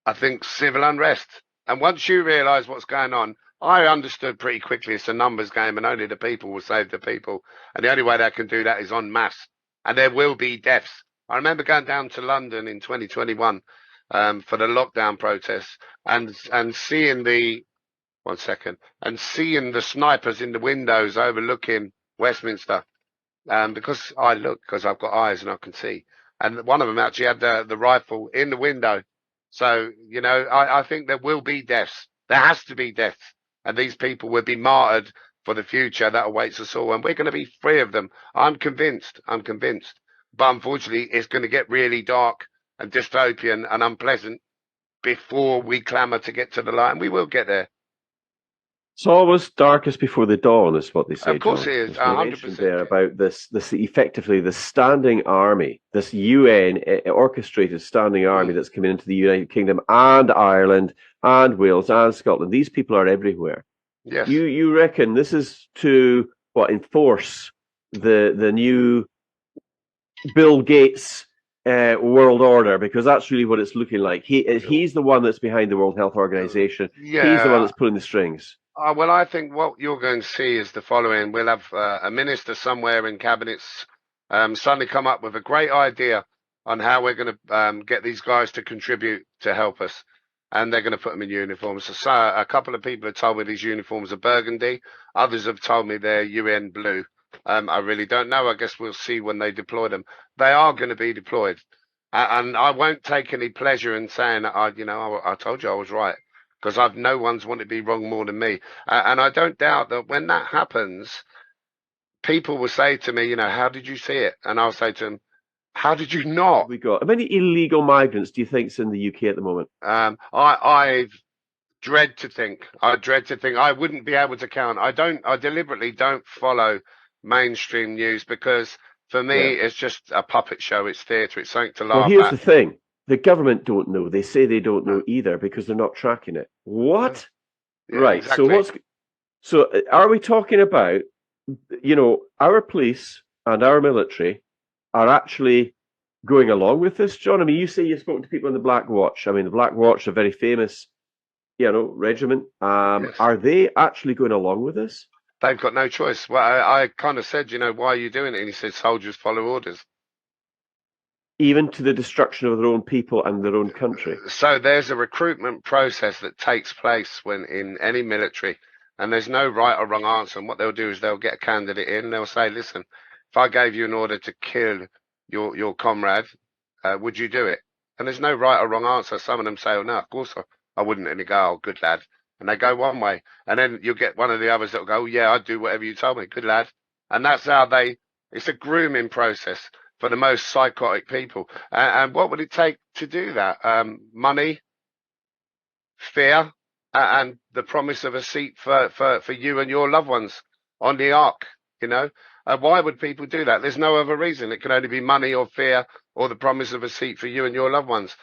I think civil unrest. And once you realise what's going on, I understood pretty quickly it's a numbers game and only the people will save the people. And the only way they can do that is en masse. And there will be deaths. I remember going down to London in 2021 for the lockdown protests and seeing the one second and seeing the snipers in the windows overlooking Westminster. Because I look, because I've got eyes and I can see. And one of them actually had the rifle in the window. So, I think there will be deaths. There has to be deaths. And these people will be martyred for the future that awaits us all. And we're going to be free of them. I'm convinced. I'm convinced. But unfortunately, it's going to get really dark and dystopian and unpleasant before we clamour to get to the light. And we will get there. It's always darkest before the dawn, is what they say, Of course John. it is. As we hundred mentioned there percent. about this effectively the standing army, this UN orchestrated standing army Mm, that's coming into the United Kingdom and Ireland and Wales and Scotland. These people are everywhere. yes. You reckon this is to what enforce the new Bill Gates world order, because that's really what it's looking like. He's the one that's behind the World Health Organization. He's the one Yeah. that's pulling the strings. Well, I think what you're going to see is the following. We'll have a minister somewhere in cabinets suddenly come up with a great idea on how we're going to get these guys to contribute to help us. And they're going to put them in uniforms. So a couple of people have told me these uniforms are burgundy. Others have told me they're UN blue. I really don't know. I guess we'll see when they deploy them. They are going to be deployed. And I won't take any pleasure in saying that I told you I was right because I've no one's wanted to be wrong more than me. And I don't doubt that when that happens, people will say to me, how did you see it? And I'll say to them, how did you not? We got how many illegal migrants do you think's in the UK at the moment? I dread to think I wouldn't be able to count. I deliberately don't follow mainstream news because for Yeah. me, it's just a puppet show. It's theatre. It's something to Well, laugh here's at. the thing: the government don't know. They say they don't know either because they're not tracking it. Yeah, What? yeah, Right. So exactly. what's so? Are we talking about our police and our military are actually going along with this, John? I mean, you say you've spoken to people in the Black Watch. I mean, the Black Watch, a very famous, regiment. Yes. Are they actually going along with this? They've got no choice. Well, I kind of said, why are you doing it? And he said, soldiers follow orders. Even to the destruction of their own people and their own country. So there's a recruitment process that takes place when in any military, and there's no right or wrong answer. And what they'll do is they'll get a candidate in, and they'll say, listen, if I gave you an order to kill your comrade, would you do it? And there's no right or wrong answer. Some of them say, oh no, of course I wouldn't. And they go, oh, good lad. And they go one way. And then you'll get one of the others that'll go, oh, yeah, I'd do whatever you told me. Good lad. And that's how it's a grooming process for the most psychotic people. And what would it take to do that? Money, fear, and the promise of a seat for you and your loved ones on the ark, you know? Why would people do that? There's no other reason. It can only be money or fear or the promise of a seat for you and your loved ones.